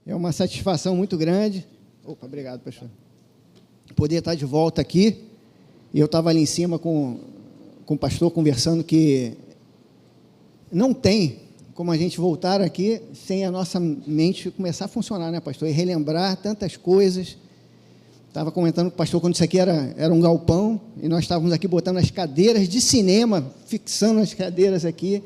É uma satisfação muito grande. Opa, obrigado, pastor. Poder estar de volta aqui. E eu estava ali em cima com o pastor conversando que não tem como a gente voltar aqui sem a nossa mente começar a funcionar, né, pastor? E relembrar tantas coisas. Estava comentando com o pastor quando isso aqui era um galpão e nós estávamos aqui botando as cadeiras de cinema, fixando as cadeiras aqui.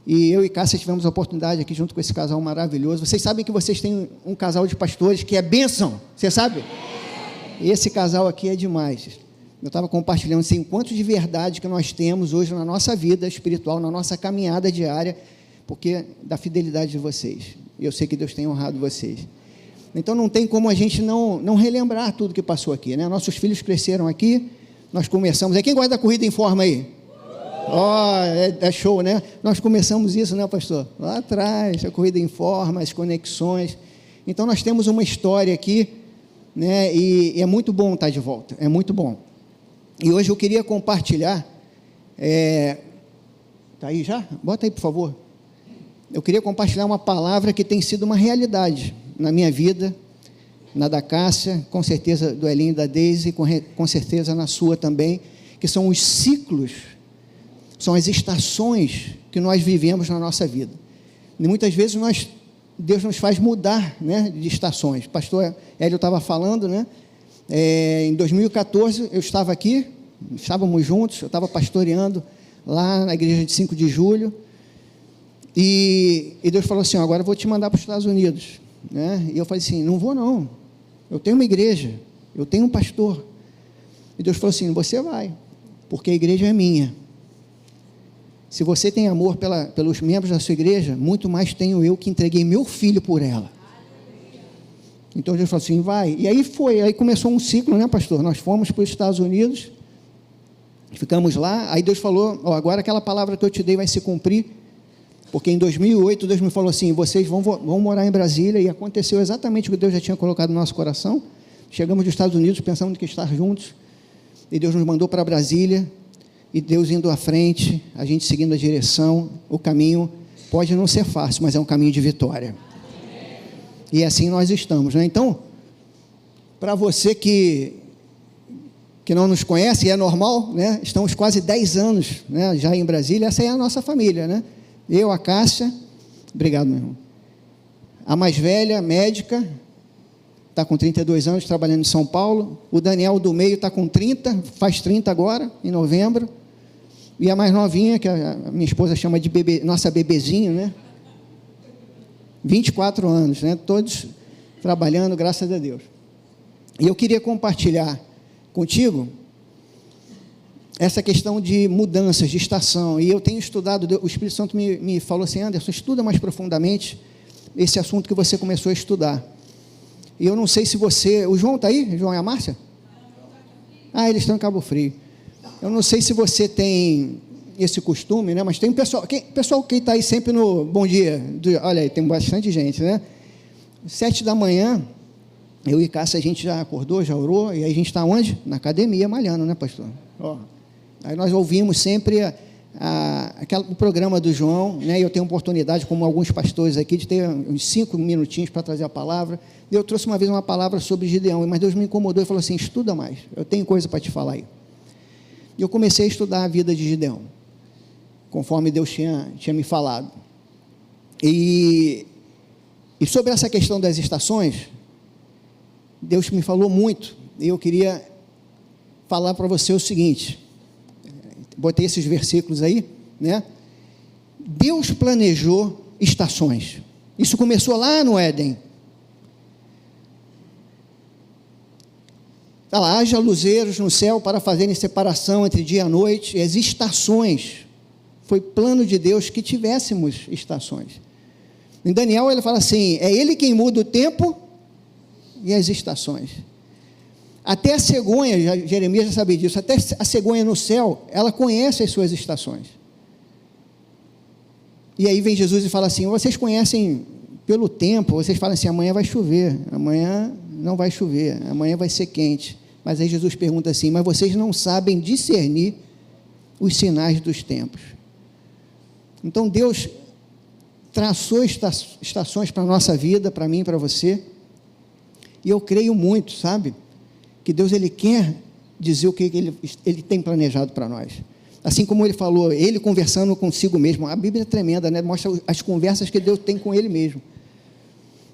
E eu e Cássia tivemos a oportunidade aqui junto com esse casal maravilhoso. Vocês sabem que vocês têm um casal de pastores que é bênção, você sabe? Esse casal aqui é demais. Eu estava compartilhando esse encontro de verdade que nós temos hoje na nossa vida espiritual, na nossa caminhada diária, porque da fidelidade de vocês. E eu sei que Deus tem honrado vocês. Então não tem como a gente não relembrar tudo que passou aqui, né? Nossos filhos cresceram aqui, nós começamos. Quem gosta da corrida em forma aí? É show, né? Nós começamos isso, né, pastor? Lá atrás, a corrida em forma, as conexões. Então nós temos uma história aqui, né? E é muito bom estar de volta, é muito bom. E hoje eu queria compartilhar, tá aí já? Bota aí, por favor. Eu queria compartilhar uma palavra que tem sido uma realidade na minha vida, na da Cássia, com certeza do Elinho e da Deise, com certeza na sua também, que são os ciclos, são as estações que nós vivemos na nossa vida. E muitas vezes Deus nos faz mudar, né, de estações. O pastor Hélio estava falando, né? Em 2014 eu estava aqui, estávamos juntos, eu estava pastoreando lá na igreja de 5 de julho, e Deus falou assim: agora eu vou te mandar para os Estados Unidos, né? E eu falei assim: não vou não, eu tenho uma igreja, eu tenho um pastor. E Deus falou assim: você vai, porque a igreja é minha. Se você tem amor pelos membros da sua igreja, muito mais tenho eu, que entreguei meu filho por ela. Então Deus falou assim: vai. E aí começou um ciclo, né, pastor? Nós fomos para os Estados Unidos, ficamos lá. Aí Deus falou: agora aquela palavra que eu te dei vai se cumprir, porque em 2008 Deus me falou assim: vocês vão morar em Brasília. E aconteceu exatamente o que Deus já tinha colocado no nosso coração. Chegamos dos Estados Unidos pensando que estar juntos, e Deus nos mandou para Brasília, e Deus indo à frente, a gente seguindo a direção. O caminho pode não ser fácil, mas é um caminho de vitória. E assim nós estamos, né? Então, para você que não nos conhece, e é normal, né? Estamos quase 10 anos, né, já em Brasília. Essa é a nossa família, né? Eu, a Cássia, obrigado, meu irmão. A mais velha, médica, está com 32 anos, trabalhando em São Paulo. O Daniel do meio está com 30, faz 30 agora, em novembro. E a mais novinha, que a minha esposa chama de bebê, nossa bebezinho, né? 24 anos, né? Todos trabalhando, graças a Deus. E eu queria compartilhar contigo essa questão de mudanças de estação. E eu tenho estudado, o Espírito Santo me falou assim: Anderson, estuda mais profundamente esse assunto que você começou a estudar. E eu não sei se você... O João está aí? O João e a Márcia? Eles estão em Cabo Frio. Eu não sei se você tem esse costume, né? Mas tem pessoal que está aí sempre no bom dia. Olha aí, tem bastante gente, né? 7 da manhã, eu e Cássia, a gente já acordou, já orou, e aí a gente está onde? Na academia, malhando, né, pastor? Aí nós ouvimos sempre o programa do João, né? E eu tenho oportunidade, como alguns pastores aqui, de ter uns 5 minutinhos para trazer a palavra. Eu trouxe uma vez uma palavra sobre Gideão, mas Deus me incomodou e falou assim: estuda mais, eu tenho coisa para te falar aí. E eu comecei a estudar a vida de Gideão, conforme Deus tinha me falado. E sobre essa questão das estações, Deus me falou muito, e eu queria falar para você o seguinte, botei esses versículos aí, né? Deus planejou estações, isso começou lá no Éden. Haja luzeiros no céu para fazerem separação entre dia e noite. E as estações, foi plano de Deus que tivéssemos estações. Em Daniel ele fala assim: é ele quem muda o tempo e as estações. Até a cegonha, Jeremias já sabia disso, até a cegonha no céu, ela conhece as suas estações. E aí vem Jesus e fala assim: vocês conhecem pelo tempo, vocês falam assim: amanhã vai chover, amanhã não vai chover, amanhã vai ser quente. Mas aí Jesus pergunta assim: mas vocês não sabem discernir os sinais dos tempos. Então Deus traçou estações para a nossa vida, para mim e para você, e eu creio muito, sabe, que Deus, Ele quer dizer o que Ele tem planejado para nós. Assim como Ele falou, Ele conversando consigo mesmo, a Bíblia é tremenda, né? Mostra as conversas que Deus tem com Ele mesmo,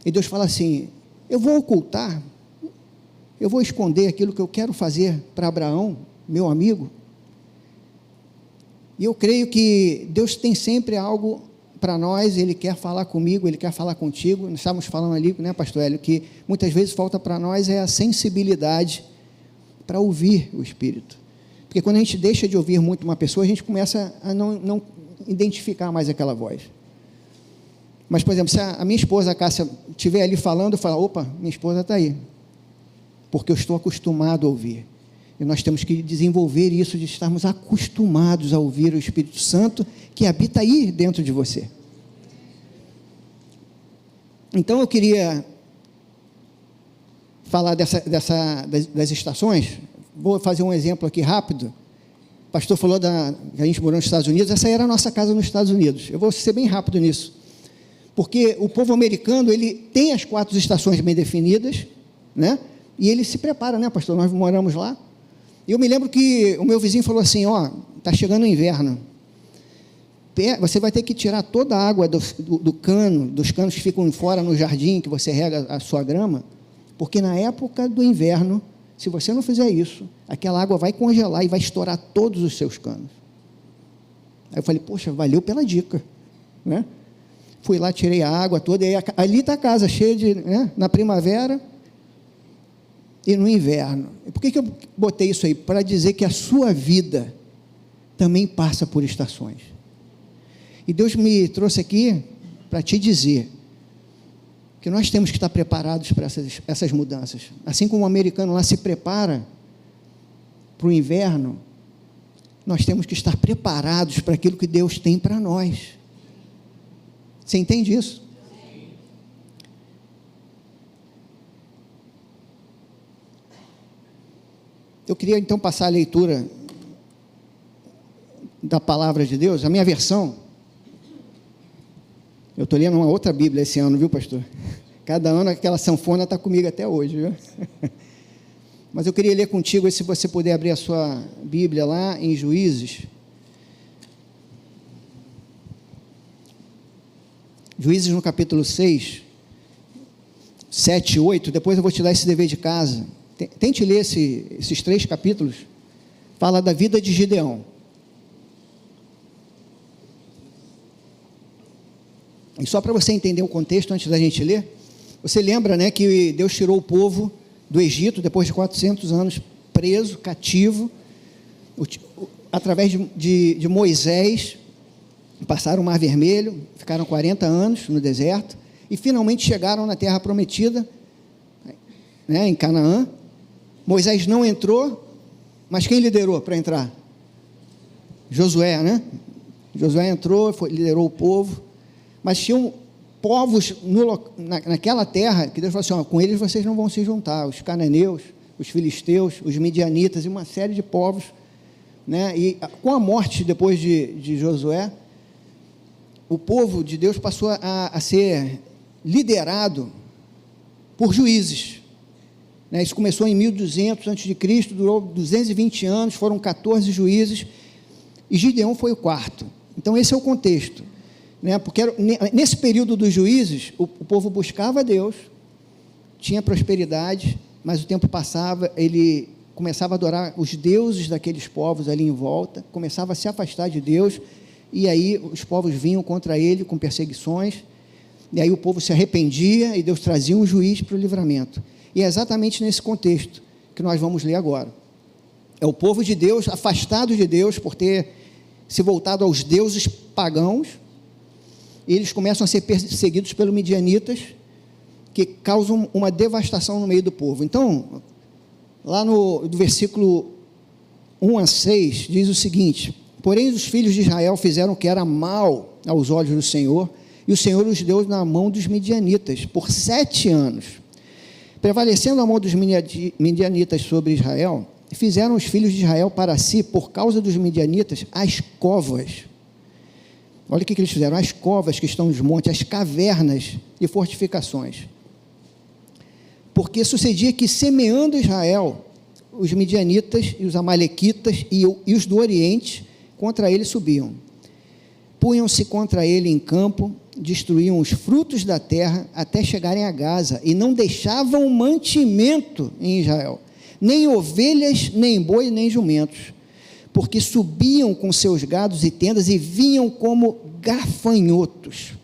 e Deus fala assim, eu vou ocultar, eu vou esconder aquilo que eu quero fazer para Abraão, meu amigo, e eu creio que Deus tem sempre algo para nós, Ele quer falar comigo, Ele quer falar contigo. Nós estávamos falando ali, né, pastor Hélio, que muitas vezes falta para nós a sensibilidade para ouvir o Espírito, porque quando a gente deixa de ouvir muito uma pessoa, a gente começa a não identificar mais aquela voz. Mas, por exemplo, se a minha esposa, a Cássia, estiver ali falando, eu falo, opa, minha esposa está aí, porque eu estou acostumado a ouvir. E nós temos que desenvolver isso de estarmos acostumados a ouvir o Espírito Santo que habita aí dentro de você. Então eu queria falar das estações. Vou fazer um exemplo aqui rápido. O pastor falou que a gente morou nos Estados Unidos. Essa era a nossa casa nos Estados Unidos. Eu vou ser bem rápido nisso, porque o povo americano, ele tem as 4 estações bem definidas, né? E ele se prepara, né, pastor? Nós moramos lá. E eu me lembro que o meu vizinho falou assim, está chegando o inverno, você vai ter que tirar toda a água do cano, dos canos que ficam fora no jardim, que você rega a sua grama, porque na época do inverno, se você não fizer isso, aquela água vai congelar e vai estourar todos os seus canos. Aí eu falei, poxa, valeu pela dica, né? Fui lá, tirei a água toda, e ali está a casa, cheia de, né, na primavera e no inverno. Por que eu botei isso aí? Para dizer que a sua vida também passa por estações. E Deus me trouxe aqui para te dizer que nós temos que estar preparados para essas mudanças. Assim como o americano lá se prepara para o inverno, nós temos que estar preparados para aquilo que Deus tem para nós. Você entende isso? Eu queria então passar a leitura da palavra de Deus. A minha versão, eu estou lendo uma outra Bíblia esse ano, viu, pastor? Cada ano aquela sanfona está comigo até hoje, viu? Mas eu queria ler contigo, se você puder abrir a sua Bíblia lá em Juízes. Juízes no capítulo 6, 7 e 8, depois eu vou te dar esse dever de casa. Tente ler esses 3 capítulos, fala da vida de Gideão. E só para você entender o contexto, antes da gente ler, você lembra, né, que Deus tirou o povo do Egito, depois de 400 anos preso, cativo, através de Moisés, passaram o Mar Vermelho, ficaram 40 anos no deserto, e finalmente chegaram na terra prometida, né, em Canaã. Moisés não entrou, mas quem liderou para entrar? Josué, né? Josué entrou, liderou o povo, mas tinham povos naquela terra, que Deus falou assim, com eles vocês não vão se juntar, os cananeus, os filisteus, os midianitas, e uma série de povos, né? E com a morte depois de Josué, o povo de Deus passou a ser liderado por juízes. Isso começou em 1200 a.C., durou 220 anos, foram 14 juízes, e Gideão foi o 4º. Então esse é o contexto, né? Porque nesse período dos juízes, o povo buscava Deus, tinha prosperidade, mas o tempo passava, ele começava a adorar os deuses daqueles povos ali em volta, começava a se afastar de Deus, e aí os povos vinham contra ele com perseguições, e aí o povo se arrependia, e Deus trazia um juiz para o livramento. E é exatamente nesse contexto que nós vamos ler agora. É o povo de Deus, afastado de Deus, por ter se voltado aos deuses pagãos, e eles começam a ser perseguidos pelos midianitas, que causam uma devastação no meio do povo. Então, lá do versículo 1 a 6, diz o seguinte: porém os filhos de Israel fizeram o que era mal aos olhos do Senhor, e o Senhor os deu na mão dos midianitas, por 7 anos. Prevalecendo a mão dos midianitas sobre Israel, fizeram os filhos de Israel para si, por causa dos midianitas, as covas. Olha o que eles fizeram: as covas que estão nos montes, as cavernas e fortificações. Porque sucedia que, semeando Israel, os midianitas e os amalequitas e os do Oriente contra ele subiam. Punham-se contra ele em campo, destruíam os frutos da terra até chegarem a Gaza, e não deixavam mantimento em Israel, nem ovelhas, nem boi, nem jumentos, porque subiam com seus gados e tendas e vinham como gafanhotos,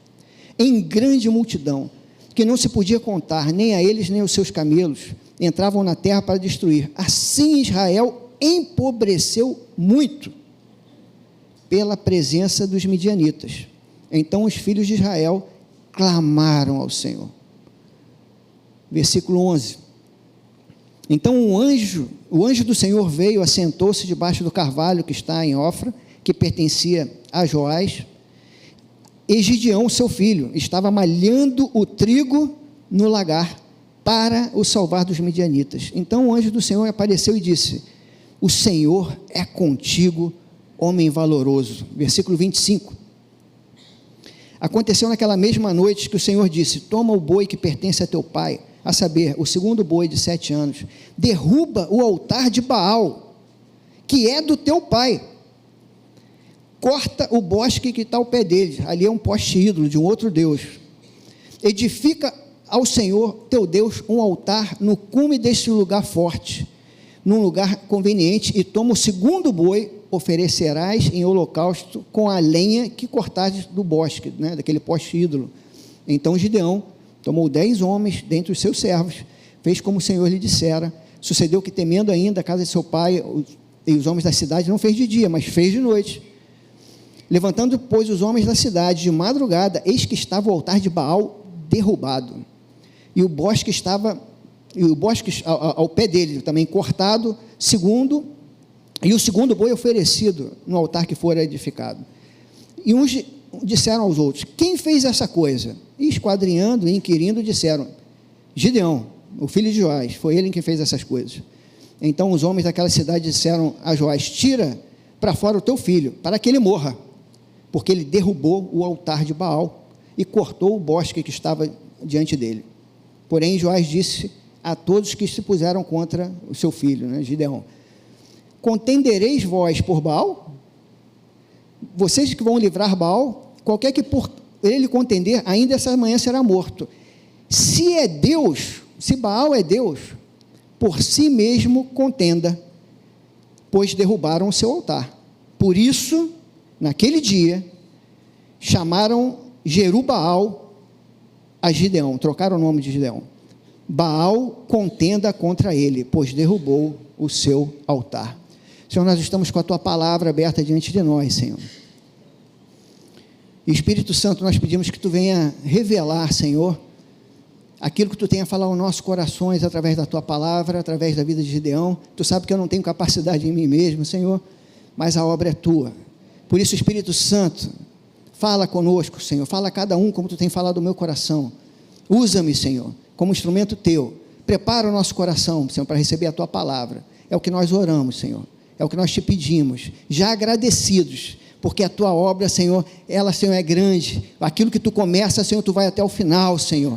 em grande multidão, que não se podia contar, nem a eles, nem aos seus camelos, entravam na terra para destruir. Assim Israel empobreceu muito pela presença dos midianitas. Então os filhos de Israel clamaram ao Senhor. Versículo 11. Então o anjo do Senhor veio, assentou-se debaixo do carvalho que está em Ofra, que pertencia a Joás, e Gideão, seu filho, estava malhando o trigo no lagar para o salvar dos midianitas. Então o anjo do Senhor apareceu e disse: o Senhor é contigo, homem valoroso. Versículo 25. Aconteceu naquela mesma noite que o Senhor disse: toma o boi que pertence a teu pai, a saber, o segundo boi de 7 anos, derruba o altar de Baal, que é do teu pai, corta o bosque que está ao pé dele, ali é um poste ídolo de um outro Deus, edifica ao Senhor teu Deus um altar no cume deste lugar forte, num lugar conveniente, e toma o segundo boi, oferecerás em holocausto com a lenha que cortares do bosque, né, daquele poste ídolo. Então Gideão tomou 10 homens dentre os seus servos, fez como o Senhor lhe dissera. Sucedeu que, temendo ainda a casa de seu pai e os homens da cidade, não fez de dia, mas fez de noite. Levantando, pois, os homens da cidade de madrugada, eis que estava o altar de Baal derrubado, e o bosque ao pé dele também cortado, e o segundo boi oferecido no altar que fora edificado. E uns disseram aos outros: quem fez essa coisa? E esquadrinhando e inquirindo, disseram: Gideão, o filho de Joás, foi ele quem fez essas coisas. Então os homens daquela cidade disseram a Joás: tira para fora o teu filho, para que ele morra, porque ele derrubou o altar de Baal e cortou o bosque que estava diante dele. Porém Joás disse a todos que se puseram contra o seu filho, né, Gideão: contendereis vós por Baal? Vocês que vão livrar Baal, qualquer que por ele contender, ainda essa manhã será morto. Se é Deus, se Baal é Deus, por si mesmo contenda, pois derrubaram o seu altar. Por isso, naquele dia, chamaram Jerubaal a Gideão, trocaram o nome de Gideão. Baal contenda contra ele, pois derrubou o seu altar. Senhor, nós estamos com a Tua palavra aberta diante de nós, Senhor. E Espírito Santo, nós pedimos que Tu venha revelar, Senhor, aquilo que Tu tenha a falar aos nossos corações, através da Tua palavra, através da vida de Gideão. Tu sabe que eu não tenho capacidade em mim mesmo, Senhor, mas a obra é Tua. Por isso, Espírito Santo, fala conosco, Senhor, fala a cada um como Tu tem falado no meu coração. Usa-me, Senhor, como instrumento Teu. Prepara o nosso coração, Senhor, para receber a Tua palavra. É o que nós oramos, Senhor. É o que nós Te pedimos, já agradecidos, porque a Tua obra, Senhor, ela, Senhor, é grande. Aquilo que Tu começa, Senhor, Tu vai até o final, Senhor.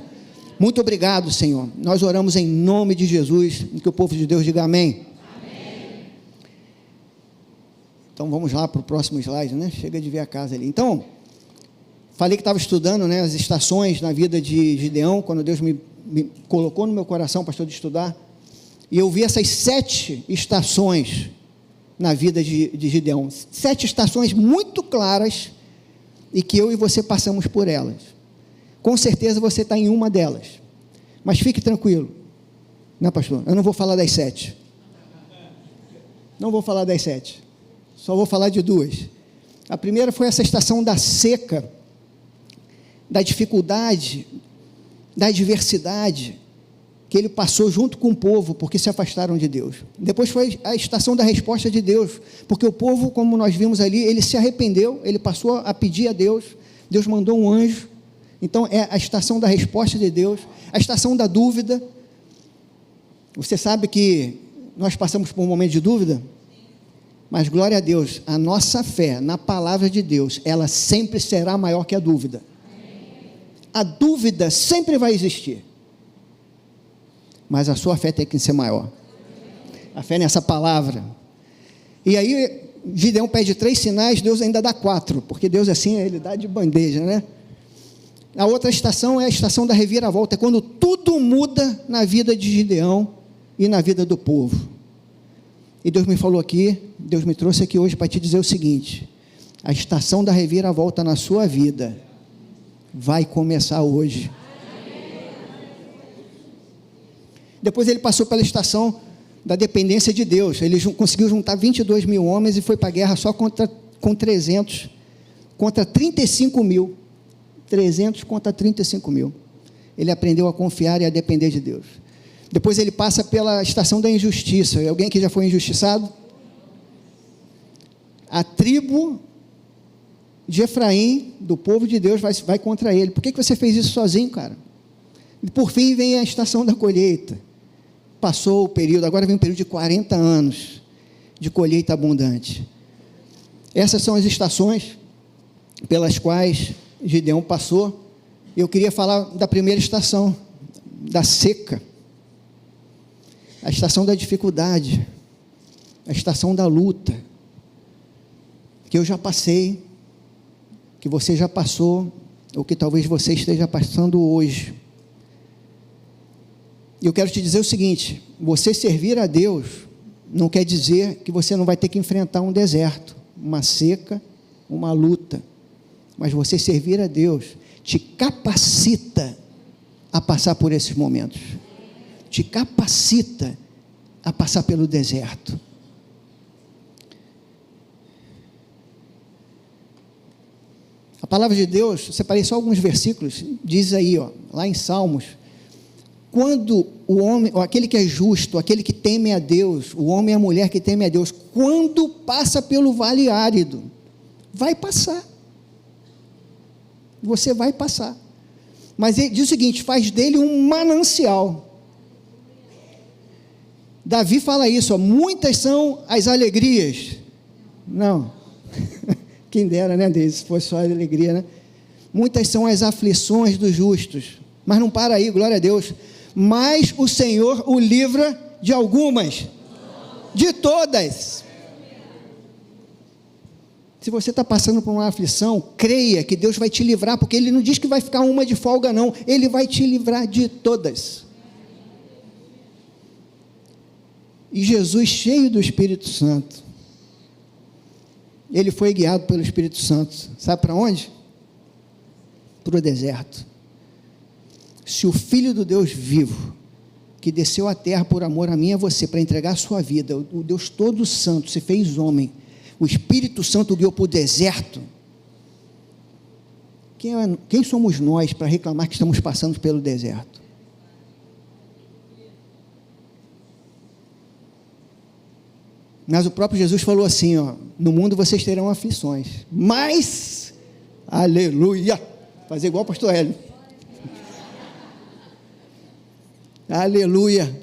Muito obrigado, Senhor. Nós oramos em nome de Jesus, que o povo de Deus diga amém. Amém. Então, vamos lá para o próximo slide, né? Chega de ver a casa ali. Então, falei que estava estudando, né, as estações na vida de Gideão, quando Deus me colocou no meu coração, pastor, de estudar, e eu vi essas 7 estações na vida de Gideão, 7 estações muito claras, e que eu e você passamos por elas. Com certeza você está em uma delas, mas fique tranquilo, né, pastor? Eu não vou falar das 7, não vou falar das 7, só vou falar de 2. A primeira foi essa estação da seca, da dificuldade, da adversidade, que ele passou junto com o povo, porque se afastaram de Deus. Depois foi a estação da resposta de Deus, porque o povo, como nós vimos ali, ele se arrependeu, ele passou a pedir a Deus, Deus mandou um anjo. Então é a estação da resposta de Deus, a estação da dúvida. Você sabe que nós passamos por um momento de dúvida? Mas glória a Deus, a nossa fé na palavra de Deus, ela sempre será maior que a dúvida. A dúvida sempre vai existir, mas a sua fé tem que ser maior. A fé nessa palavra. E aí, Gideão pede 3 sinais, Deus ainda dá 4, porque Deus assim, ele dá de bandeja, né? A outra estação é a estação da reviravolta, é quando tudo muda na vida de Gideão e na vida do povo. E Deus me falou aqui, Deus me trouxe aqui hoje para te dizer o seguinte: a estação da reviravolta na sua vida vai começar hoje. Depois ele passou pela estação da dependência de Deus. Ele conseguiu juntar 22 mil homens e foi para a guerra só com 300, contra 35 mil. 300 contra 35 mil. Ele aprendeu a confiar e a depender de Deus. Depois ele passa pela estação da injustiça. Alguém que já foi injustiçado? A tribo de Efraim, do povo de Deus, vai contra ele. Por que você fez isso sozinho, cara? E por fim vem a estação da colheita. Passou o período, agora vem um período de 40 anos de colheita abundante. Essas são as estações pelas quais Gideão passou. Eu queria falar da primeira estação, da seca, a estação da dificuldade, a estação da luta, que eu já passei, que você já passou, ou que talvez você esteja passando hoje. E eu quero te dizer o seguinte: você servir a Deus não quer dizer que você não vai ter que enfrentar um deserto, uma seca, uma luta, mas você servir a Deus te capacita a passar por esses momentos, te capacita a passar pelo deserto. A palavra de Deus, eu separei só alguns versículos, diz aí, lá em Salmos: quando o homem, ou aquele que é justo, aquele que teme a Deus, o homem e a mulher que teme a Deus, quando passa pelo vale árido, vai passar, você vai passar, mas ele diz o seguinte: faz dele um manancial. Davi fala isso, muitas são as alegrias, não, quem dera, né, Deus, se fosse só a alegria, né? Muitas são as aflições dos justos, mas não para aí, glória a Deus, mas o Senhor o livra de algumas, de todas. Se você está passando por uma aflição, creia que Deus vai te livrar, porque Ele não diz que vai ficar uma de folga não, Ele vai te livrar de todas. E Jesus, cheio do Espírito Santo, ele foi guiado pelo Espírito Santo, sabe para onde? Para o deserto. Se o Filho do Deus vivo, que desceu à terra por amor a mim e a você, para entregar a sua vida, o Deus todo santo, se fez homem, o Espírito Santo guiou para o deserto, quem somos nós para reclamar que estamos passando pelo deserto? Mas o próprio Jesus falou assim, no mundo vocês terão aflições, mas, aleluia, fazer igual o pastor Hélio, aleluia,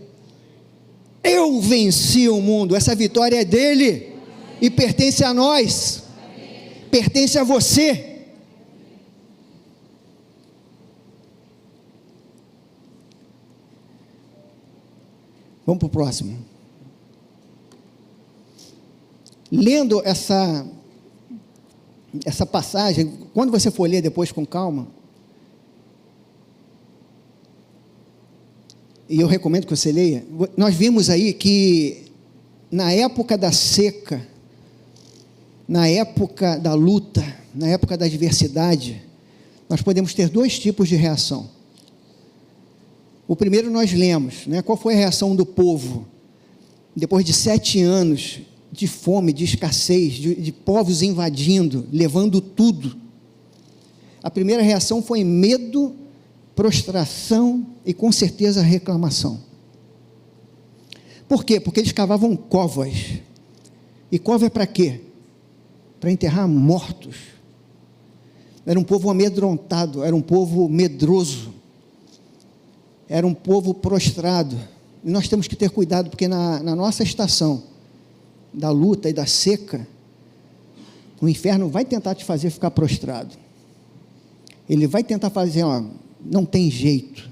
eu venci o mundo, essa vitória é dele, e pertence a nós, pertence a você. Vamos para o próximo. Lendo essa passagem, quando você for ler depois com calma, e eu recomendo que você leia, nós vimos aí que na época da seca, na época da luta, na época da adversidade, nós podemos ter 2 tipos de reação. O primeiro nós lemos, né? Qual foi a reação do povo, depois de 7 anos de fome, de escassez, de povos invadindo, levando tudo? A primeira reação foi medo, prostração e com certeza reclamação. Por quê? Porque eles cavavam covas, e cova é para quê? Para enterrar mortos. Era um povo amedrontado, era um povo medroso, era um povo prostrado, e nós temos que ter cuidado, porque na nossa estação, da luta e da seca, o inferno vai tentar te fazer ficar prostrado. Ele vai tentar fazer, não tem jeito.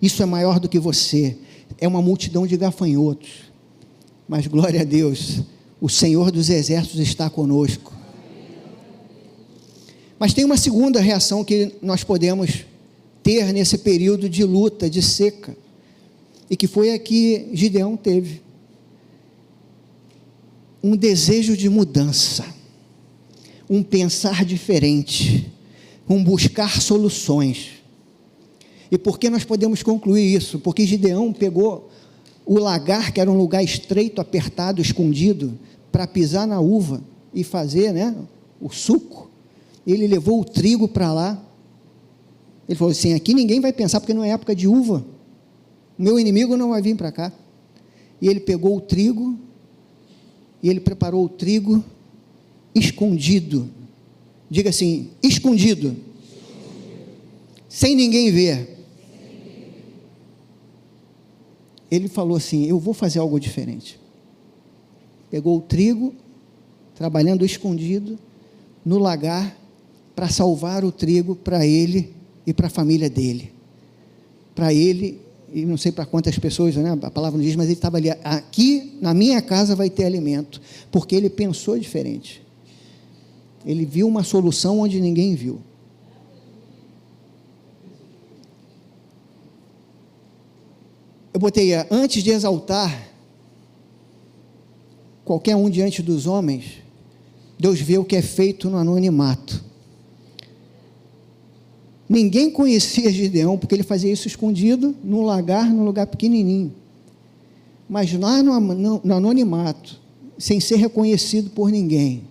Isso é maior do que você. É uma multidão de gafanhotos. Mas glória a Deus, o Senhor dos Exércitos está conosco. Mas tem uma segunda reação que nós podemos ter nesse período de luta, de seca, e que foi a que Gideão teve. Um desejo de mudança, um pensar diferente, um buscar soluções. E por que nós podemos concluir isso? Porque Gideão pegou o lagar, que era um lugar estreito, apertado, escondido, para pisar na uva e fazer, o suco. Ele levou o trigo para lá. Ele falou assim: aqui ninguém vai pensar, porque não é época de uva. O meu inimigo não vai vir para cá. E ele pegou o trigo, e ele preparou o trigo escondido. Diga assim: escondido. Sem ninguém ver. Ele falou assim: eu vou fazer algo diferente. Pegou o trigo, trabalhando escondido, no lagar, para salvar o trigo para ele e para a família dele. Para ele, e não sei para quantas pessoas, a palavra não diz, mas ele estava ali: aqui na minha casa vai ter alimento, porque ele pensou diferente. Ele viu uma solução onde ninguém viu. Eu botei: antes de exaltar qualquer um diante dos homens, Deus vê o que é feito no anonimato. Ninguém conhecia Gideão, porque ele fazia isso escondido, num lagar, num lugar pequenininho. Mas lá no anonimato, sem ser reconhecido por ninguém,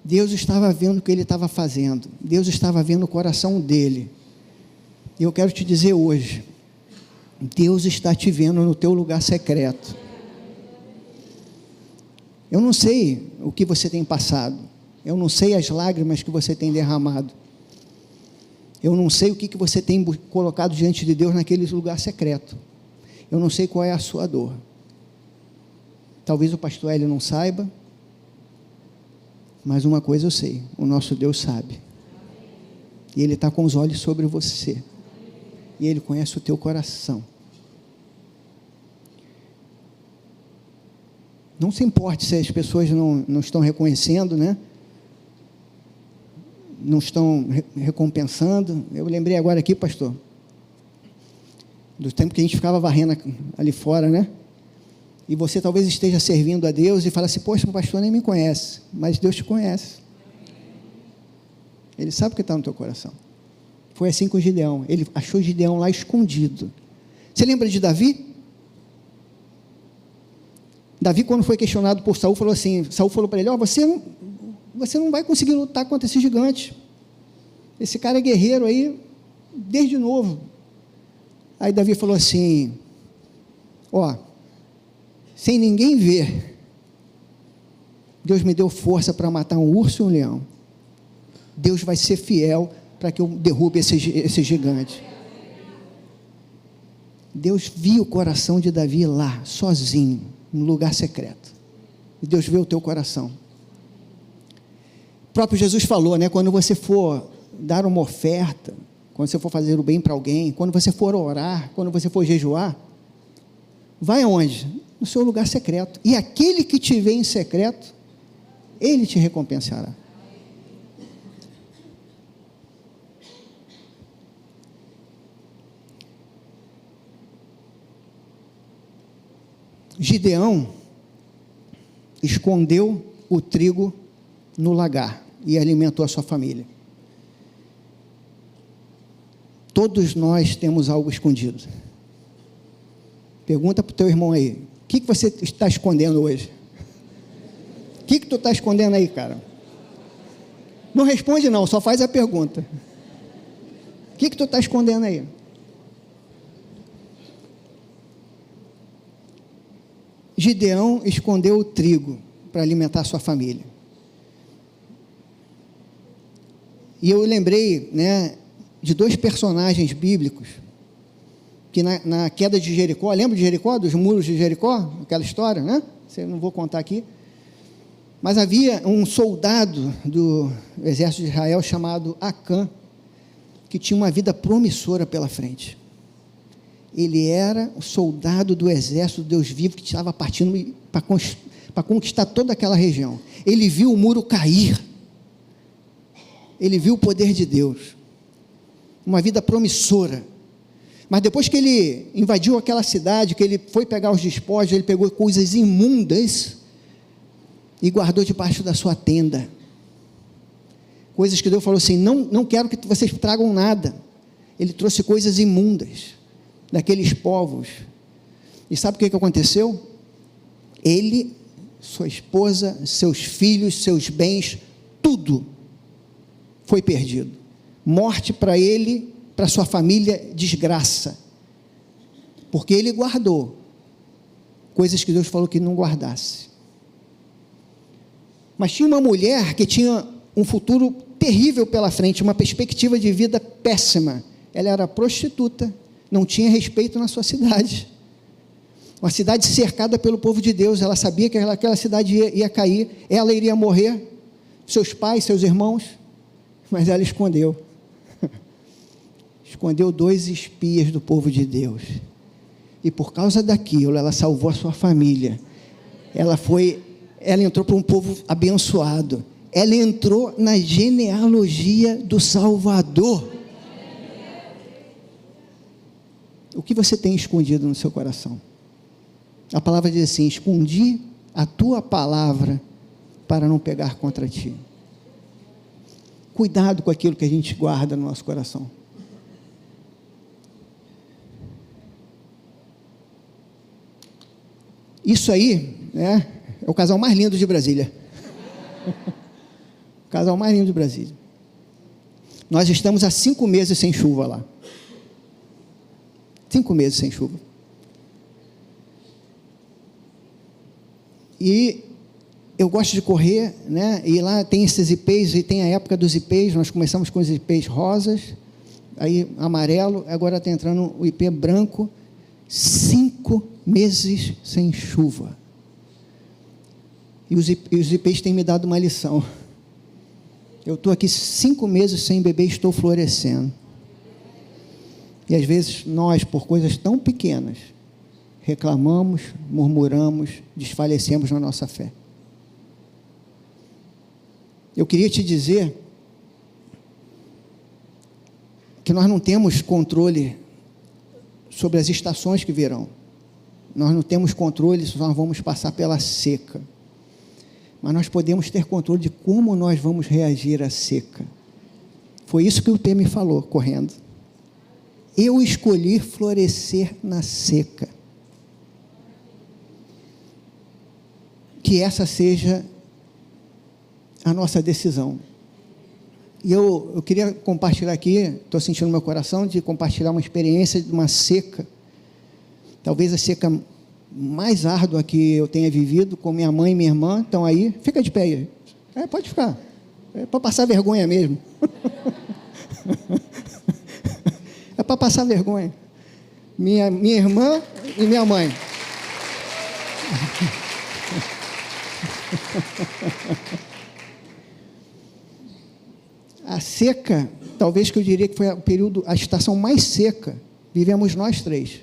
Deus estava vendo o que ele estava fazendo. Deus estava vendo o coração dele. E eu quero te dizer hoje: Deus está te vendo no teu lugar secreto. Eu não sei o que você tem passado. Eu não sei as lágrimas que você tem derramado. Eu não sei o que você tem colocado diante de Deus naquele lugar secreto. Eu não sei qual é a sua dor. Talvez o pastor Hélio não saiba, mas uma coisa eu sei: o nosso Deus sabe. E Ele está com os olhos sobre você. E Ele conhece o teu coração. Não se importe se as pessoas não estão reconhecendo, não estão recompensando. Eu lembrei agora aqui, pastor, do tempo que a gente ficava varrendo ali fora, E você talvez esteja servindo a Deus e fala assim: poxa, o pastor nem me conhece. Mas Deus te conhece. Ele sabe o que está no teu coração. Foi assim com Gideão. Ele achou Gideão lá escondido. Você lembra de Davi? Davi, quando foi questionado por Saul, falou assim: Saul falou para ele: você não vai conseguir lutar contra esse gigante. Esse cara é guerreiro aí, desde novo. Aí Davi falou assim: sem ninguém ver, Deus me deu força para matar um urso e um leão. Deus vai ser fiel para que eu derrube esse gigante. Deus viu o coração de Davi lá, sozinho, no lugar secreto. E Deus vê o teu coração. O próprio Jesus falou, quando você for dar uma oferta, quando você for fazer o bem para alguém, quando você for orar, quando você for jejuar, vai aonde? No seu lugar secreto. E aquele que te vê em secreto, ele te recompensará. Gideão escondeu o trigo no lagar e alimentou a sua família. Todos nós temos algo escondido. Pergunta para o teu irmão aí: o que você está escondendo hoje? O que tu está escondendo aí, cara? Não responde não, só faz a pergunta. O que tu está escondendo aí? Gideão escondeu o trigo para alimentar sua família. E eu lembrei, de dois personagens bíblicos, que na queda de Jericó, lembra de Jericó, dos muros de Jericó, aquela história, eu não vou contar aqui. Mas havia um soldado do exército de Israel chamado Acã, que tinha uma vida promissora pela frente. Ele era o soldado do exército do Deus vivo que estava partindo para conquistar toda aquela região. Ele viu o muro cair. Ele viu o poder de Deus. Uma vida promissora. Mas depois que ele invadiu aquela cidade, que ele foi pegar os despojos, ele pegou coisas imundas e guardou debaixo da sua tenda. Coisas que Deus falou assim, não quero que vocês tragam nada. Ele trouxe coisas imundas daqueles povos. E sabe o que aconteceu? Ele, sua esposa, seus filhos, seus bens, tudo foi perdido. Morte para ele, para sua família, desgraça. Porque ele guardou coisas que Deus falou que não guardasse. Mas tinha uma mulher que tinha um futuro terrível pela frente, uma perspectiva de vida péssima. Ela era prostituta, não tinha respeito na sua cidade. Uma cidade cercada pelo povo de Deus. Ela sabia que aquela cidade ia cair, ela iria morrer, seus pais, seus irmãos, mas ela escondeu. Escondeu 2 espias do povo de Deus. E por causa daquilo, ela salvou a sua família. Ela entrou para um povo abençoado. Ela entrou na genealogia do Salvador. O que você tem escondido no seu coração? A palavra diz assim: escondi a tua palavra para não pegar contra ti. Cuidado com aquilo que a gente guarda no nosso coração. Isso aí, né, é o casal mais lindo de Brasília. O casal mais lindo de Brasília. Nós estamos há 5 meses sem chuva lá. 5 meses sem chuva. E eu gosto de correr, né? E lá tem esses ipês, e tem a época dos ipês. Nós começamos com os ipês rosas, aí amarelo, agora está entrando o ipê branco. 5 meses sem chuva. E os ipês têm me dado uma lição. Eu estou aqui 5 meses sem beber e estou florescendo. E às vezes nós, por coisas tão pequenas, reclamamos, murmuramos, desfalecemos na nossa fé. Eu queria te dizer que nós não temos controle sobre as estações que virão. Nós não temos controle se nós vamos passar pela seca. Mas nós podemos ter controle de como nós vamos reagir à seca. Foi isso que o P me falou, correndo. Eu escolhi florescer na seca. Que essa seja a nossa decisão. E eu queria compartilhar aqui, estou sentindo no meu coração, de compartilhar uma experiência de uma seca, talvez a seca mais árdua que eu tenha vivido, com minha mãe e minha irmã. Estão aí, fica de pé aí. Pode ficar, é para passar vergonha mesmo. É para passar vergonha. Minha irmã e minha mãe. A seca, talvez que eu diria que foi o período, a estação mais seca, vivemos nós 3.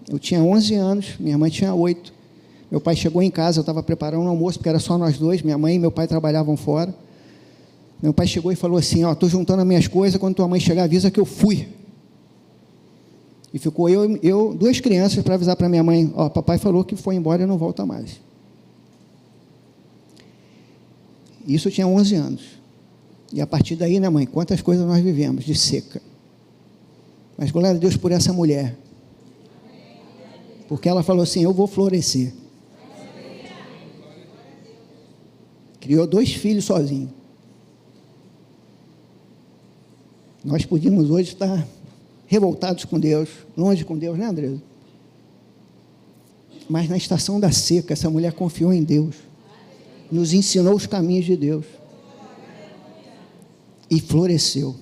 Eu tinha 11 anos, minha mãe tinha 8. Meu pai chegou em casa, eu estava preparando um almoço, porque era só nós 2, minha mãe e meu pai trabalhavam fora. Meu pai chegou e falou assim: estou juntando as minhas coisas, quando tua mãe chegar, avisa que eu fui. E ficou eu 2 crianças para avisar para minha mãe: papai falou que foi embora e não volta mais. Isso eu tinha 11 anos. E a partir daí, né, mãe, quantas coisas nós vivemos de seca. Mas glória a Deus por essa mulher. Porque ela falou assim: eu vou florescer. Criou 2 filhos sozinho. Nós podíamos hoje estar revoltados com Deus, longe com Deus, né, Andresa? Mas na estação da seca, essa mulher confiou em Deus, nos ensinou os caminhos de Deus e floresceu.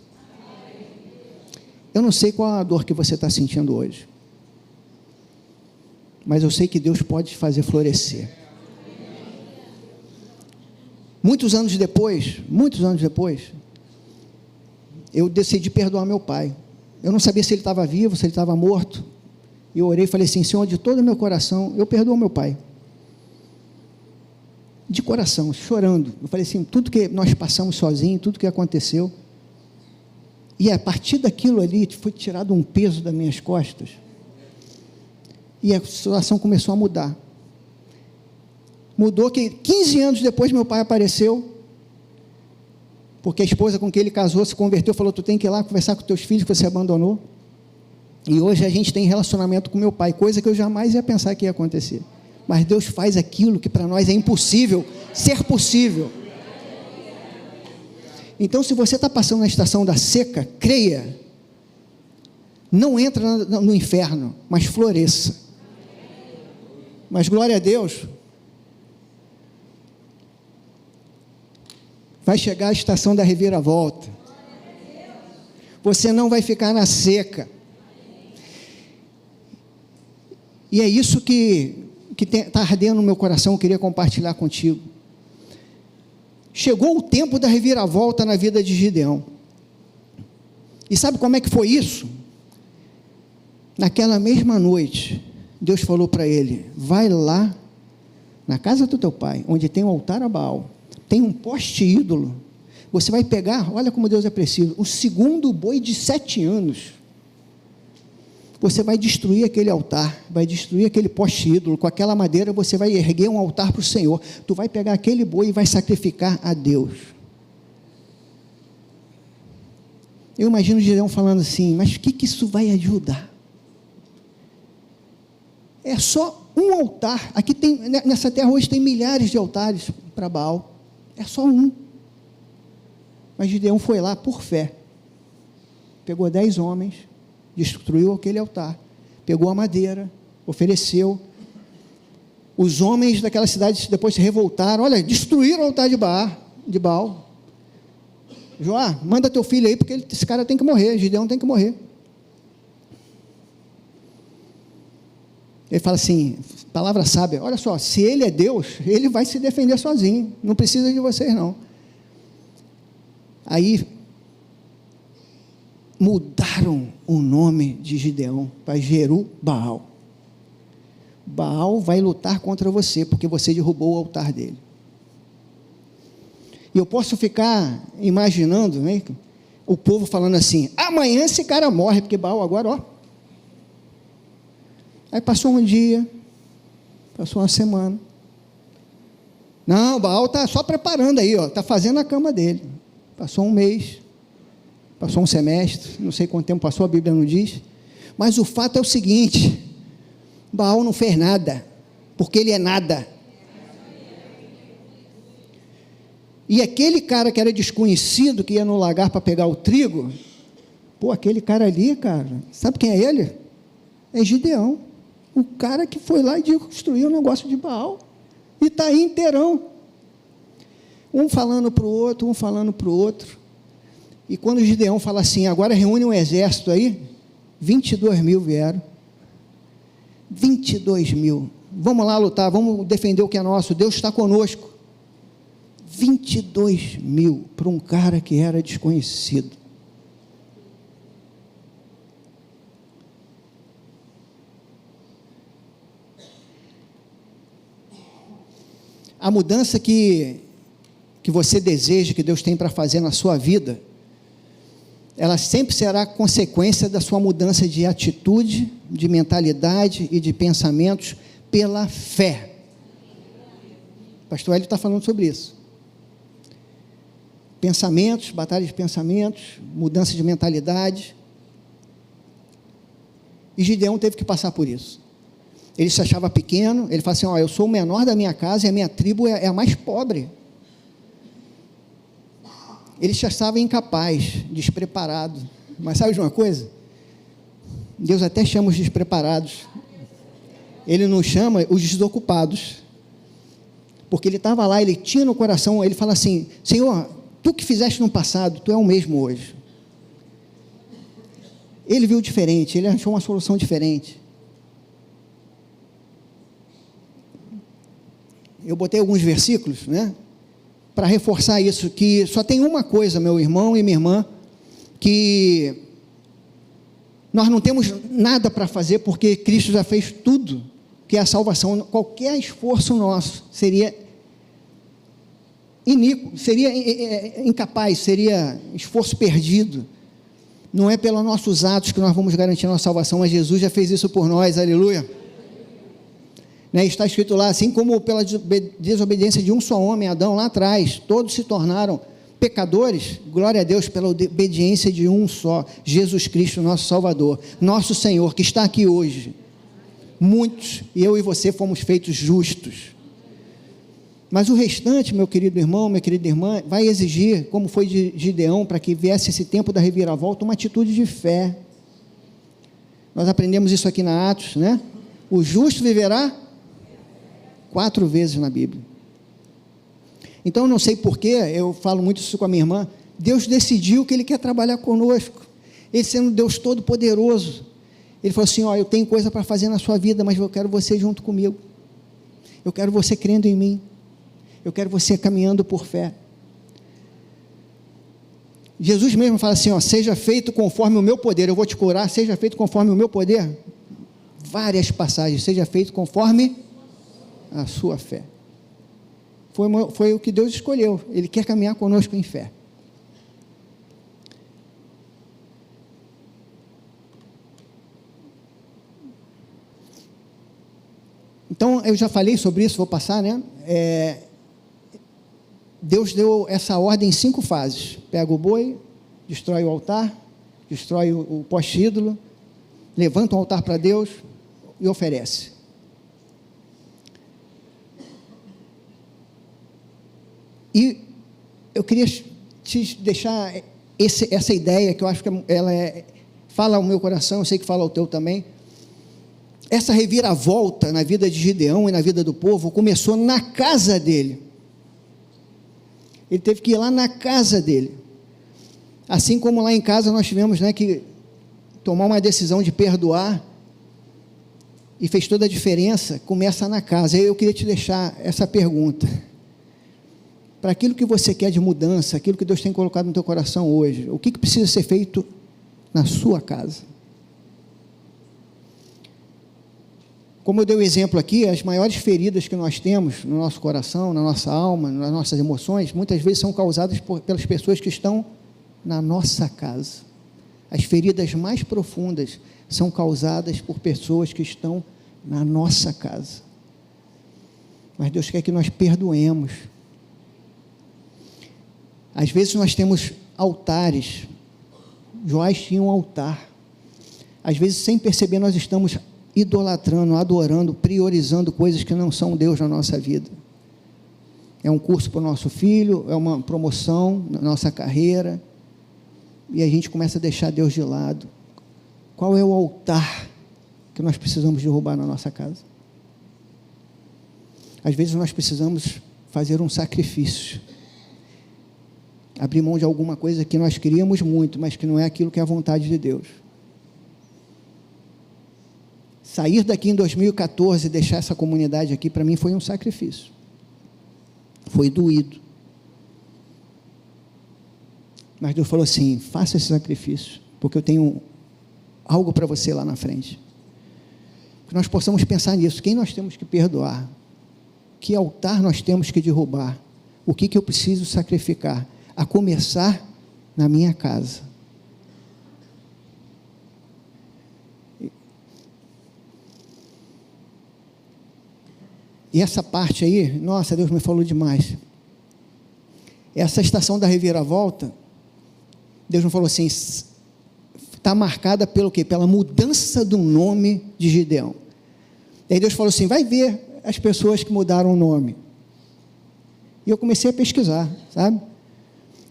Eu não sei qual a dor que você está sentindo hoje, mas eu sei que Deus pode te fazer florescer. Muitos anos depois, eu decidi perdoar meu pai. Eu não sabia se ele estava vivo, se ele estava morto. E eu orei e falei assim: Senhor, de todo o meu coração, eu perdoo meu pai. De coração, chorando. Eu falei assim: tudo que nós passamos sozinhos, tudo que aconteceu. E a partir daquilo ali, foi tirado um peso das minhas costas. E a situação começou a mudar. Mudou que 15 anos depois meu pai apareceu, porque a esposa com quem ele casou se converteu, falou: tu tem que ir lá conversar com teus filhos que você abandonou. E hoje a gente tem relacionamento com meu pai, coisa que eu jamais ia pensar que ia acontecer. Mas Deus faz aquilo que para nós é impossível ser possível. Então, se você está passando na estação da seca, creia, não entra no inferno, mas floresça. Mas glória a Deus, vai chegar a estação da reviravolta. Você não vai ficar na seca. E é isso que está ardendo no meu coração, eu queria compartilhar contigo. Chegou o tempo da reviravolta na vida de Gideão. E sabe como é que foi isso? Naquela mesma noite, Deus falou para ele: vai lá, na casa do teu pai, onde tem um altar a Baal, tem um poste ídolo, você vai pegar, olha como Deus é preciso, o segundo boi de 7 anos, você vai destruir aquele altar, vai destruir aquele poste ídolo, com aquela madeira você vai erguer um altar para o Senhor, tu vai pegar aquele boi e vai sacrificar a Deus. Eu imagino Gideão falando assim: mas o que isso vai ajudar? É só um altar, aqui tem, nessa terra hoje tem milhares de altares para Baal, é só um. Mas Gideão foi lá por fé, pegou 10 homens, destruiu aquele altar, pegou a madeira, ofereceu. Os homens daquela cidade depois se revoltaram, olha, destruíram o altar de Baal. Joá, manda teu filho aí, porque esse cara tem que morrer, Gideão tem que morrer. Ele fala assim, palavra sábia: olha só, se ele é Deus, ele vai se defender sozinho, não precisa de vocês não. Aí mudaram o nome de Gideão para Jeru-Baal. Baal vai lutar contra você, porque você derrubou o altar dele. E eu posso ficar imaginando, né, o povo falando assim: amanhã esse cara morre, porque Baal agora, ó. Aí passou um dia, passou uma semana. Não, Baal está só preparando aí, ó, está fazendo a cama dele. Passou um mês, passou um semestre, não sei quanto tempo passou, a Bíblia não diz. Mas o fato é o seguinte: Baal não fez nada, porque ele é nada. E aquele cara que era desconhecido, que ia no lagar para pegar o trigo, pô, aquele cara ali, cara, sabe quem é ele? É Gideão. O cara que foi lá e destruiu o negócio de Baal, e está aí inteirão, um falando para o outro, e quando o Gideão fala assim: agora reúne um exército aí, 22 mil vieram, 22 mil, vamos lá lutar, vamos defender o que é nosso, Deus está conosco. 22 mil para um cara que era desconhecido. A mudança que você deseja, que Deus tem para fazer na sua vida, ela sempre será consequência da sua mudança de atitude, de mentalidade e de pensamentos pela fé. O pastor Hélio está falando sobre isso. Pensamentos, batalha de pensamentos, mudança de mentalidade. E Gideão teve que passar por isso. Ele se achava pequeno, ele fala assim: ó, eu sou o menor da minha casa e a minha tribo é a mais pobre. Ele se achava incapaz, despreparado. Mas sabe de uma coisa? Deus até chama os despreparados. Ele não chama os desocupados. Porque ele estava lá, ele tinha no coração, ele fala assim: Senhor, tu que fizeste no passado, tu é o mesmo hoje. Ele viu diferente, ele achou uma solução diferente. Eu botei alguns versículos, né, para reforçar isso, que só tem uma coisa, meu irmão e minha irmã, que nós não temos nada para fazer, porque Cristo já fez tudo, que é a salvação. Qualquer esforço nosso seria iníquo, seria incapaz, seria esforço perdido. Não é pelos nossos atos que nós vamos garantir a nossa salvação, mas Jesus já fez isso por nós, aleluia. Né, está escrito lá, assim como pela desobediência de um só homem, Adão, lá atrás, todos se tornaram pecadores, glória a Deus pela obediência de um só, Jesus Cristo, nosso Salvador, nosso Senhor, que está aqui hoje. Muitos, eu e você, fomos feitos justos. Mas o restante, meu querido irmão, minha querida irmã, vai exigir, como foi de Gideão, para que viesse esse tempo da reviravolta, uma atitude de fé. Nós aprendemos isso aqui na Atos, né? O justo viverá 4 vezes na Bíblia. Então, eu não sei porquê, eu falo muito isso com a minha irmã, Deus decidiu que Ele quer trabalhar conosco, Ele sendo Deus todo-poderoso, Ele falou assim, eu tenho coisa para fazer na sua vida, mas eu quero você junto comigo, eu quero você crendo em mim, eu quero você caminhando por fé. Jesus mesmo fala assim, seja feito conforme o meu poder, eu vou te curar, seja feito conforme o meu poder, várias passagens, seja feito conforme a sua fé. Foi o que Deus escolheu, Ele quer caminhar conosco em fé. Então, eu já falei sobre isso, vou passar, né? Deus deu essa ordem em 5 fases: pega o boi, destrói o altar, destrói o poste-ídolo, levanta um altar para Deus e oferece. E eu queria te deixar essa ideia, que eu acho que ela fala ao meu coração, eu sei que fala ao teu também. Essa reviravolta na vida de Gideão e na vida do povo começou na casa dele. Ele teve que ir lá na casa dele. Assim como lá em casa nós tivemos, né, que tomar uma decisão de perdoar, e fez toda a diferença, começa na casa. Eu queria te deixar essa pergunta: para aquilo que você quer de mudança, aquilo que Deus tem colocado no teu coração hoje, o que precisa ser feito na sua casa? Como eu dei o exemplo aqui, as maiores feridas que nós temos no nosso coração, na nossa alma, nas nossas emoções, muitas vezes são causadas pelas pessoas que estão na nossa casa. As feridas mais profundas são causadas por pessoas que estão na nossa casa. Mas Deus quer que nós perdoemos. Às vezes nós temos altares. Joás tinha um altar. Às vezes, sem perceber, nós estamos idolatrando, adorando, priorizando coisas que não são Deus na nossa vida. É um curso para o nosso filho, é uma promoção na nossa carreira, e a gente começa a deixar Deus de lado. Qual é o altar que nós precisamos derrubar na nossa casa? Às vezes nós precisamos fazer um sacrifício, abrir mão de alguma coisa que nós queríamos muito, mas que não é aquilo que é a vontade de Deus. Sair daqui em 2014 e deixar essa comunidade aqui, para mim foi um sacrifício, foi doído, mas Deus falou assim: faça esse sacrifício, porque eu tenho algo para você lá na frente. Que nós possamos pensar nisso, quem nós temos que perdoar, que altar nós temos que derrubar, o que eu preciso sacrificar, a começar na minha casa. E essa parte aí, nossa, Deus me falou demais. Essa estação da reviravolta, Deus me falou assim, está marcada pelo quê? Pela mudança do nome de Gideão. E aí Deus falou assim, vai ver as pessoas que mudaram o nome. E eu comecei a pesquisar, sabe?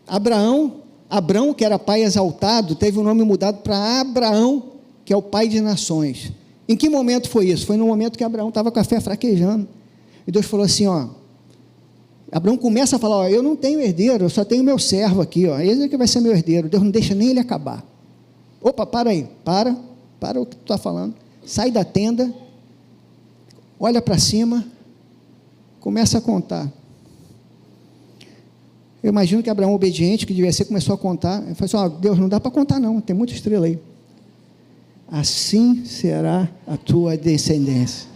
Abrão, que era pai exaltado, teve o nome mudado para Abraão, que é o pai de nações. Em que momento foi isso? Foi no momento que Abraão estava com a fé fraquejando. E Deus falou assim, Abraão começa a falar, eu não tenho herdeiro, eu só tenho meu servo aqui, ele é que vai ser meu herdeiro. Deus não deixa nem ele acabar. Opa, para aí, para o que tu está falando, sai da tenda, olha para cima, começa a contar. Eu imagino que Abraão, obediente, que devia ser, começou a contar. Ele falou assim: Deus, não dá para contar não, tem muita estrela aí. Assim será a tua descendência.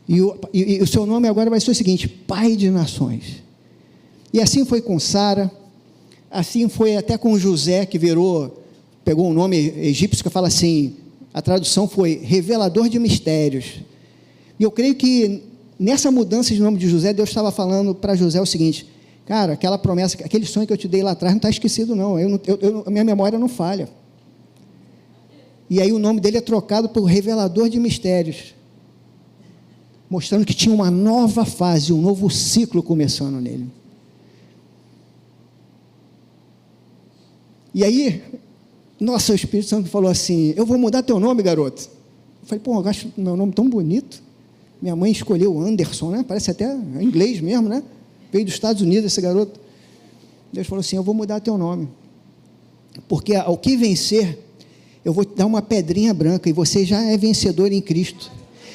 E o seu nome agora vai ser o seguinte: Pai de Nações. E assim foi com Sara, assim foi até com José, que pegou um nome egípcio que fala assim, a tradução foi revelador de mistérios. E eu creio que nessa mudança de nome de José, Deus estava falando para José o seguinte: cara, aquela promessa, aquele sonho que eu te dei lá atrás não está esquecido não, a minha memória não falha. E aí o nome dele é trocado por revelador de mistérios, mostrando que tinha uma nova fase, um novo ciclo começando nele. E aí, nossa, o Espírito Santo falou assim: eu vou mudar teu nome, garoto. Eu falei: pô, eu acho meu nome tão bonito. Minha mãe escolheu Anderson, né? Parece até inglês mesmo, né? Veio dos Estados Unidos esse garoto. Deus falou assim: eu vou mudar teu nome, porque ao que vencer, eu vou te dar uma pedrinha branca, e você já é vencedor em Cristo.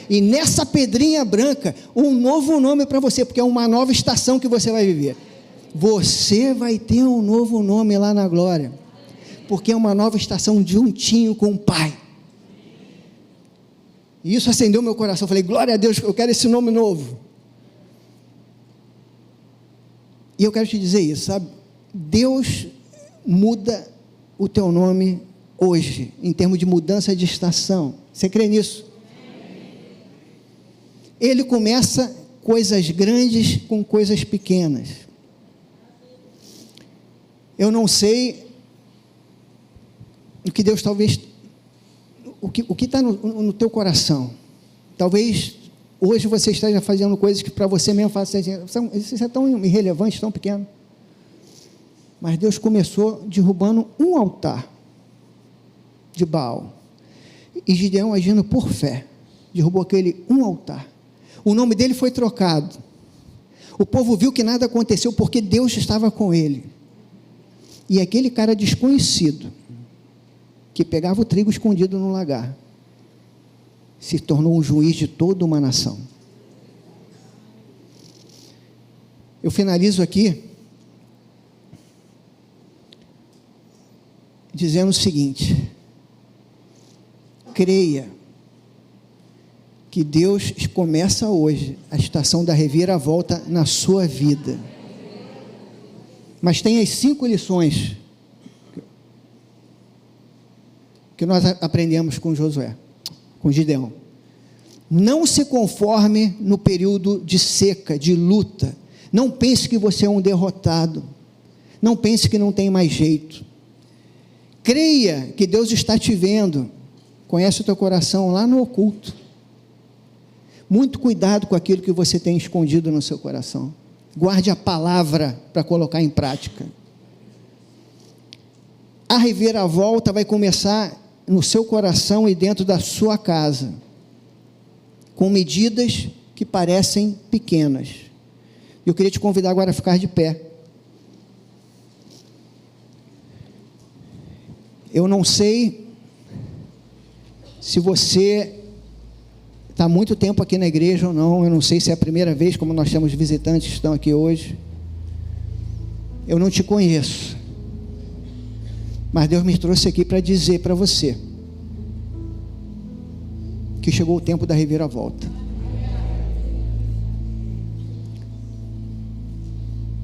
E nessa pedrinha branca, um novo nome para você, porque é uma nova estação que você vai viver. Você vai ter um novo nome lá na glória, porque é uma nova estação juntinho com o Pai. E isso acendeu meu coração. Eu falei: glória a Deus, eu quero esse nome novo. E eu quero te dizer isso, sabe? Deus muda o teu nome hoje, em termos de mudança de estação. Você crê nisso? Ele começa coisas grandes com coisas pequenas. Eu não sei o que Deus talvez, o que está no teu coração. Talvez hoje você esteja fazendo coisas que para você mesmo isso é tão irrelevante, tão pequeno. Mas Deus começou derrubando um altar de Baal, e Gideão, agindo por fé, derrubou aquele um altar. O nome dele foi trocado. O povo viu que nada aconteceu porque Deus estava com ele. E aquele cara desconhecido, que pegava o trigo escondido no lagar, se tornou um juiz de toda uma nação. Eu finalizo aqui dizendo o seguinte: creia que Deus começa hoje a estação da reviravolta na sua vida. Mas tem as 5 lições que nós aprendemos com Josué, com Gideão. Não se conforme no período de seca, de luta. Não pense que você é um derrotado. Não pense que não tem mais jeito. Creia que Deus está te vendo. Conhece o teu coração lá no oculto. Muito cuidado com aquilo que você tem escondido no seu coração. Guarde a palavra para colocar em prática. A reviravolta vai começar no seu coração e dentro da sua casa, com medidas que parecem pequenas. Eu queria te convidar agora a ficar de pé. Eu não sei se você está há muito tempo aqui na igreja ou não, eu não sei se é a primeira vez, como nós temos visitantes que estão aqui hoje. Eu não te conheço, mas Deus me trouxe aqui para dizer para você que chegou o tempo da reviravolta.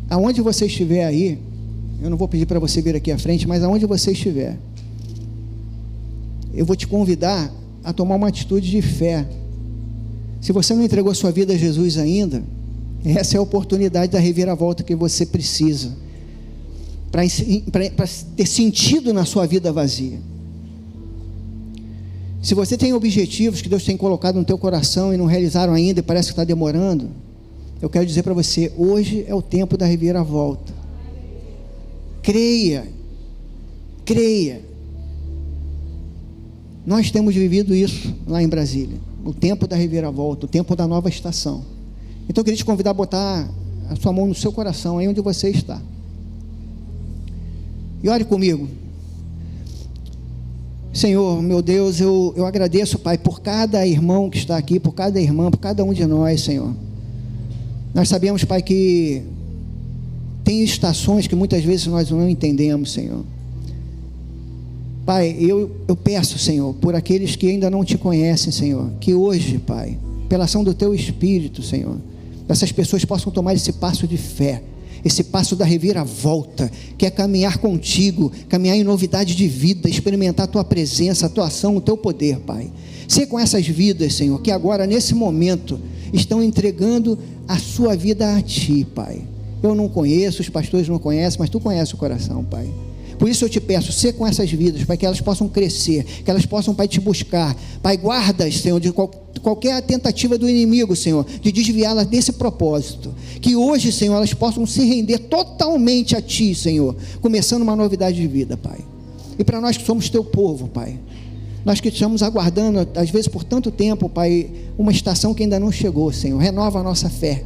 Aonde você estiver aí, eu não vou pedir para você vir aqui à frente, mas aonde você estiver, eu vou te convidar a tomar uma atitude de fé. Se você não entregou sua vida a Jesus ainda, essa é a oportunidade da reviravolta que você precisa, para ter sentido na sua vida vazia. Se você tem objetivos que Deus tem colocado no teu coração e não realizaram ainda e parece que está demorando, eu quero dizer para você, hoje é o tempo da reviravolta. Creia, creia. Nós temos vivido isso lá em Brasília, o tempo da reviravolta, o tempo da nova estação. Então eu queria te convidar a botar a sua mão no seu coração, aí onde você está, e ore comigo. Senhor, meu Deus, eu agradeço, Pai, por cada irmão que está aqui, por cada irmã, por cada um de nós, Senhor. Nós sabemos, Pai, que Tem estações que muitas vezes nós não entendemos, Senhor. Pai, eu peço, Senhor, por aqueles que ainda não te conhecem, Senhor, que hoje, Pai, pela ação do teu Espírito, Senhor, essas pessoas possam tomar esse passo de fé, esse passo da reviravolta, que é caminhar contigo, caminhar em novidade de vida, experimentar a tua presença, a tua ação, o teu poder, Pai. Ser com essas vidas, Senhor, que agora nesse momento estão entregando a sua vida a ti, Pai. Eu não conheço, os pastores não conhecem, mas tu conheces o coração, Pai. Por isso eu te peço, ser com essas vidas, para que elas possam crescer, que elas possam, Pai, te buscar. Pai, guarda-as, Senhor, de qualquer tentativa do inimigo, Senhor, de desviá-las desse propósito. Que hoje, Senhor, elas possam se render totalmente a ti, Senhor, começando uma novidade de vida, Pai. E para nós que somos teu povo, Pai, nós que estamos aguardando, às vezes por tanto tempo, Pai, uma estação que ainda não chegou, Senhor, renova a nossa fé.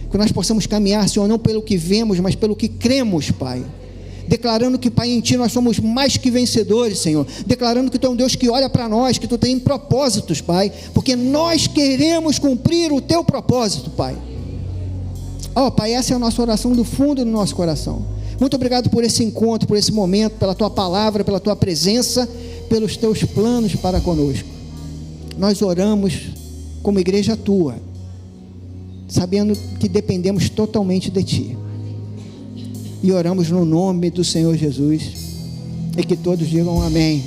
Que nós possamos caminhar, Senhor, não pelo que vemos, mas pelo que cremos, Pai. Declarando que, Pai, em ti nós somos mais que vencedores, Senhor. Declarando que tu é um Deus que olha para nós, que tu tem propósitos, Pai, porque nós queremos cumprir o teu propósito, Pai. Pai, essa é a nossa oração do fundo do nosso coração. Muito obrigado por esse encontro, por esse momento, pela tua palavra, pela tua presença, pelos teus planos para conosco. Nós oramos como igreja tua, sabendo que dependemos totalmente de ti. E oramos no nome do Senhor Jesus, e que todos digam amém.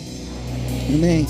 Amém.